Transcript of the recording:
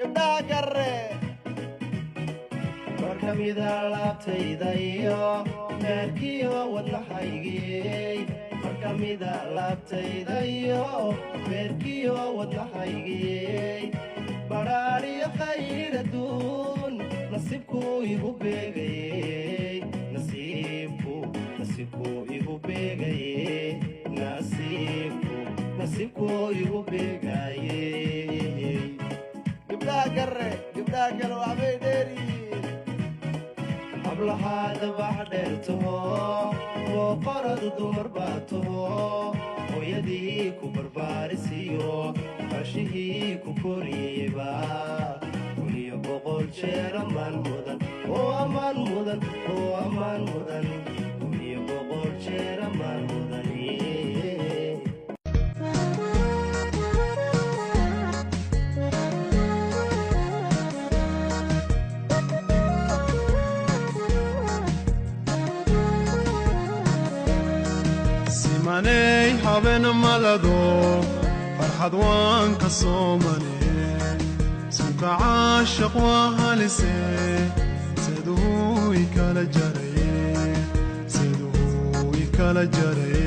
gabdhaha garre markamida laabtayda iyo meerkiyo wadnahaygii markamida laabtayda iyo meerkiyo wadnahaygii baraariyo khayr adduun nasiibku igu beegayey nasiibku igu beegayey nasiibku igu beegayey gabdhaha garre waxbay dheeriyiin hablahaada bax dheertaho oo qoradu dumar baa taho hooyadii ku barbaarisiyo qarshihii ku koriyeyba kuniyo boqol jeer ammaan mudan oo ammaan mudan kuniyo boqol jeer ammaan mudan simaney haben malado farxad waan ka soomane suuka caashaq waa halise siduu ikala jaraye